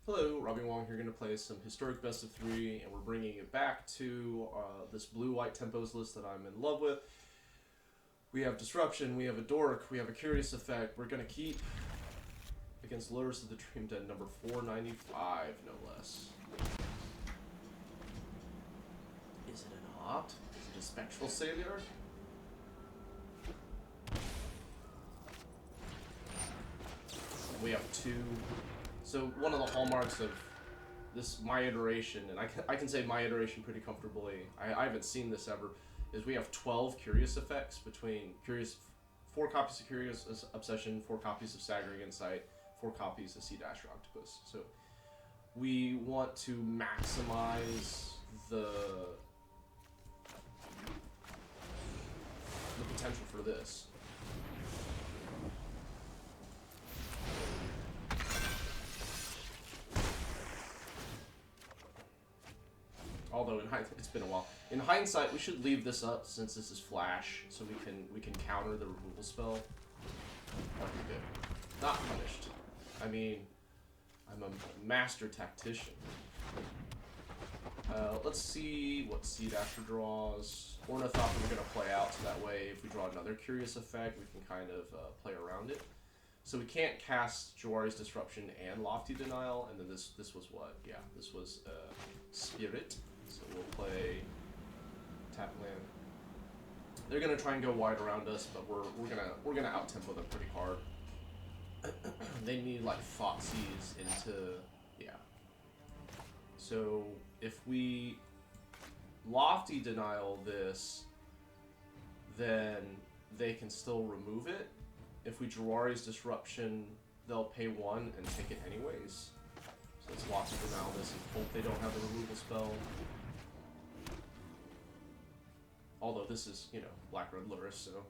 Hello, Robbie Wong here, going to play some Historic Best of 3, and we're bringing it back to this blue-white tempos list that I'm in love with. We have Disruption, we have a Dork, we have a Curious Effect. We're going to keep against Lurrus of the Dream Dead, number 495, no less. Is it an Opt? Is it a Spectral Sailor? We have two. So one of the hallmarks of this, my iteration, and I can say my iteration pretty comfortably, I haven't seen this ever, is we have 12 Curious Effects between 4 copies of Curious Obsession, 4 copies of Staggering Insight, 4 copies of Sea-Dasher Octopus. So we want to maximize the potential for this. Although in hindsight, it's been a while. In hindsight, we should leave this up since this is flash, so we can counter the removal spell. That'd be good. Not punished. I mean, I'm a master tactician. Let's see what Sea-Dasher draws. Ornithopter we're gonna play out, so that way if we draw another Curious Effect, we can kind of play around it. So we can't cast Jwari's Disruption and Lofty Denial, and then this was what? Yeah, this was Spirit. So we'll play tap land. They're gonna try and go wide around us, but we're gonna out tempo them pretty hard. They need like Foxies into So if we Lofty Denial this, then they can still remove it. If we Jwari's Disruption, they'll pay 1 and take it anyways. So let's Lofty Denial this and hope they don't have the removal spell. Although this is, you know, Black-Red Lurrus, so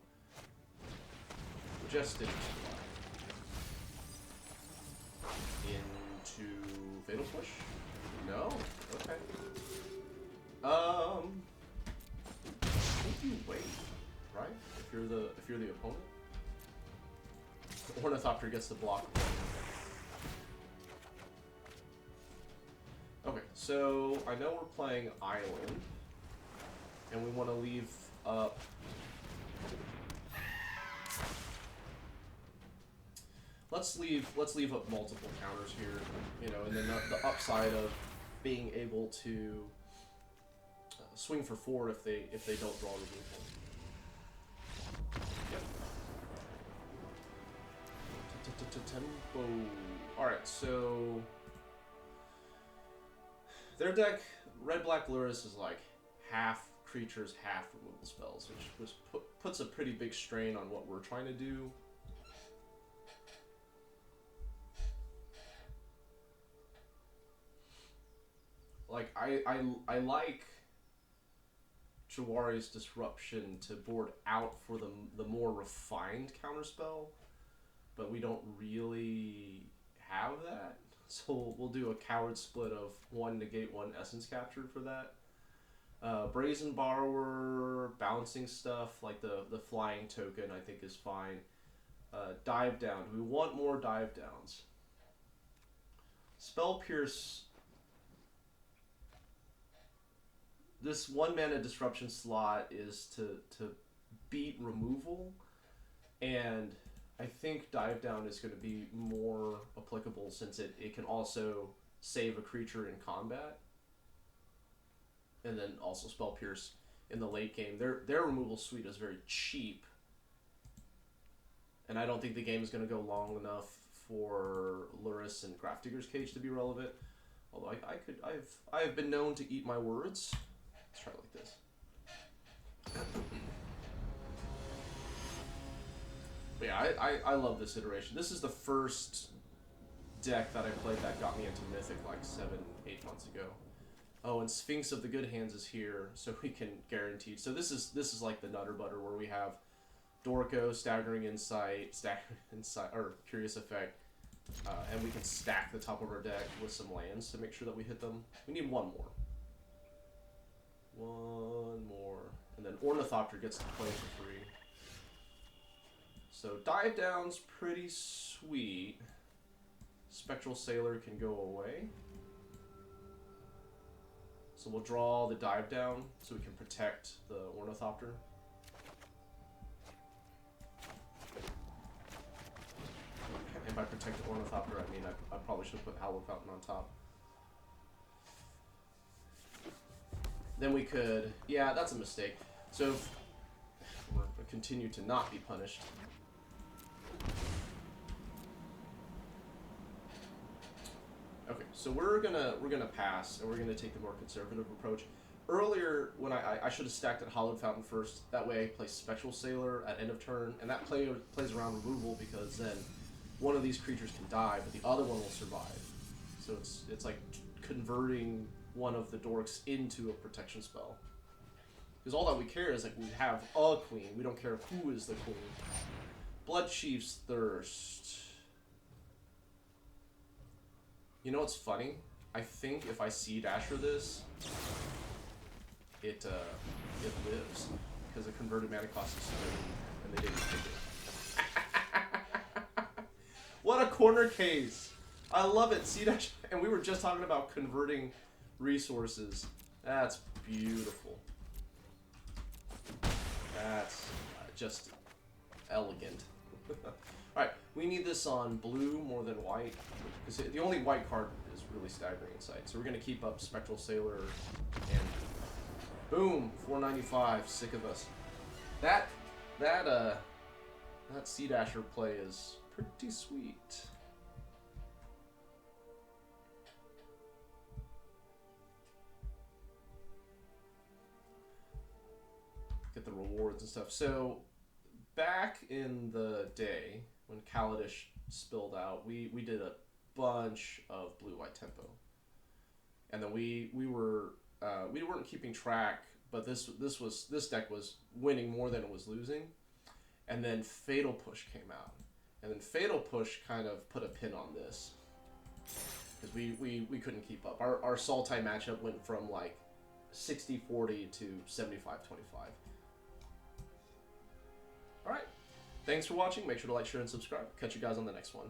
just didn't into Fatal Push? No? Okay. I think you wait, right? If you're the opponent. Ornithopter gets the block. Okay, so I know we're playing Island, and we want to leave up. Let's leave up multiple counters here, you know, and then the upside of being able to swing for 4 if they don't draw removal. Tempo. Alright, so their deck, Red-Black Lurrus, is like half creatures, half removal spells, which puts a pretty big strain on what we're trying to do. Like, I like Jwari's Disruption to board out for the more refined counterspell, but we don't really have that. So we'll do a coward split of 1 negate, 1 essence captured for that. Brazen Borrower, bouncing stuff, like the flying token, I think is fine. Dive down. Do we want more dive downs? Spell Pierce. This 1 mana disruption slot is to beat removal, and I think Dive Down is going to be more applicable since it can also save a creature in combat. And then also Spell Pierce in the late game. Their removal suite is very cheap. And I don't think the game is going to go long enough for Lurrus and Grafdigger's Cage to be relevant. Although I have been known to eat my words. Let's try it like this. But yeah, I love this iteration. This is the first deck that I played that got me into Mythic like 7-8 months ago. Oh, and Sphinx of the Good Hands is here, so we can guarantee. So this is like the Nutter Butter where we have Dorko, Staggering Insight, or Curious Effect, and we can stack the top of our deck with some lands to make sure that we hit them. We need 1 more. 1 more. And then Ornithopter gets to play for free. So Dive Down's pretty sweet. Spectral Sailor can go away. So we'll draw the dive down so we can protect the Ornithopter. And by protect the Ornithopter, I mean I probably should have put Hallowed Fountain on top. Then we could, yeah, that's a mistake. So if we're going to continue to not be punished. Okay, so we're gonna pass, and we're gonna take the more conservative approach. Earlier, when I should have stacked at Hallowed Fountain first. That way, I play Spectral Sailor at end of turn, and that plays around removal because then one of these creatures can die, but the other one will survive. So it's like converting one of the dorks into a protection spell. Because all that we care is like we have a queen. We don't care who is the queen. Bloodchief's Thirst. You know what's funny? I think if I Sea-Dasher this, it lives. Because the converted mana cost is 30, and they didn't take it. What a corner case! I love it, Sea-Dasher. And we were just talking about converting resources. That's beautiful. That's just elegant. Alright, we need this on blue more than white. Because the only white card is really Staggering Insight. So we're going to keep up Spectral Sailor and boom, 495, sick of us. That Sea-Dasher play is pretty sweet. Get the rewards and stuff. So back in the day when Kaladesh spilled out, we did a bunch of blue-white tempo, and then we weren't keeping track, but this deck was winning more than it was losing, and then Fatal Push came out, and then Fatal Push kind of put a pin on this because we couldn't keep up. Our Sultai matchup went from like 60-40 to 75-25. Alright, thanks for watching. Make sure to like, share, and subscribe. Catch you guys on the next one.